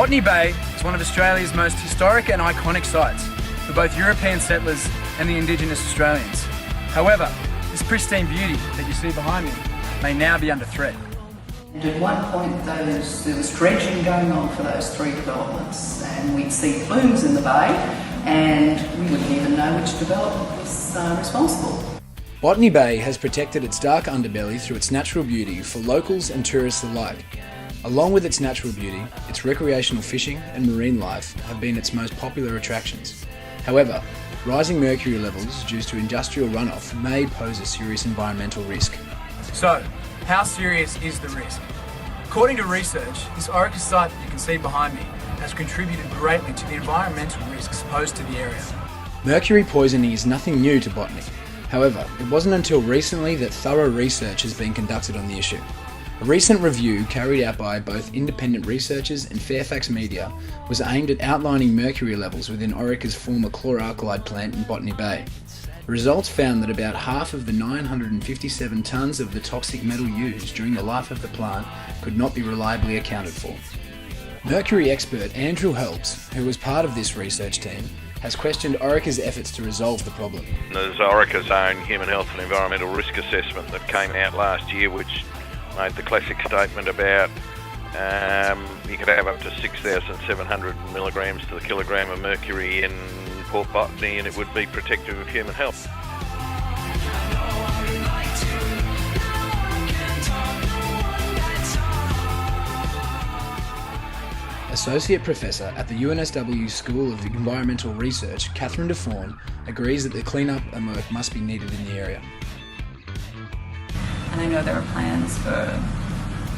Botany Bay is one of Australia's most historic and iconic sites for both European settlers and the Indigenous Australians. However, this pristine beauty that you see behind me may now be under threat. And at one point there was dredging going on for those three developments, and we'd see plumes in the bay and we wouldn't even know which development was responsible. Botany Bay has protected its dark underbelly through its natural beauty for locals and tourists alike. Along with its natural beauty, its recreational fishing and marine life have been its most popular attractions. However, rising mercury levels due to industrial runoff may pose a serious environmental risk. So, how serious is the risk? According to research, this Orica site that you can see behind me has contributed greatly to the environmental risks posed to the area. Mercury poisoning is nothing new to botany. However, it wasn't until recently that thorough research has been conducted on the issue. A recent review carried out by both independent researchers and Fairfax Media was aimed at outlining mercury levels within Orica's former chloralkali plant in Botany Bay. The results found that about half of the 957 tonnes of the toxic metal used during the life of the plant could not be reliably accounted for. Mercury expert Andrew Helps, who was part of this research team, has questioned Orica's efforts to resolve the problem. There's Orica's own human health and environmental risk assessment that came out last year, which made the classic statement about you could have up to 6,700 milligrams to the kilogram of mercury in Port Botany and it would be protective of human health. Associate Professor at the UNSW School of Environmental Research, Catherine DeFawn, agrees that the clean-up and work must be needed in the area. And I know there are plans for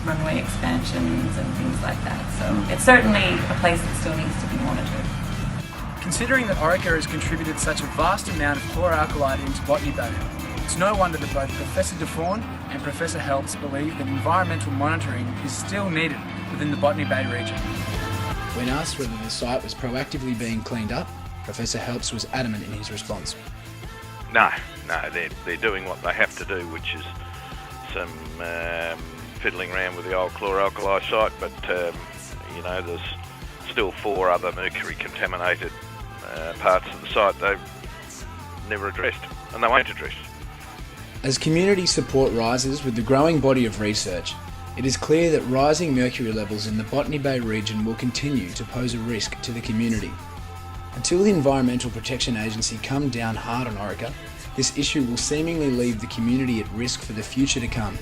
runway expansions and things like that, so it's certainly a place that still needs to be monitored. Considering that Orica has contributed such a vast amount of chloralkali into Botany Bay, it's no wonder that both Professor DeFawn and Professor Helps believe that environmental monitoring is still needed within the Botany Bay region. When asked whether the site was proactively being cleaned up, Professor Helps was adamant in his response. No, they're doing what they have to do, which is some fiddling around with the old chloralkali site, but there's still 4 other mercury contaminated parts of the site they've never addressed, and they won't address. As community support rises with the growing body of research, it is clear that rising mercury levels in the Botany Bay region will continue to pose a risk to the community. Until the Environmental Protection Agency come down hard on Orica, this issue will seemingly leave the community at risk for the future to come.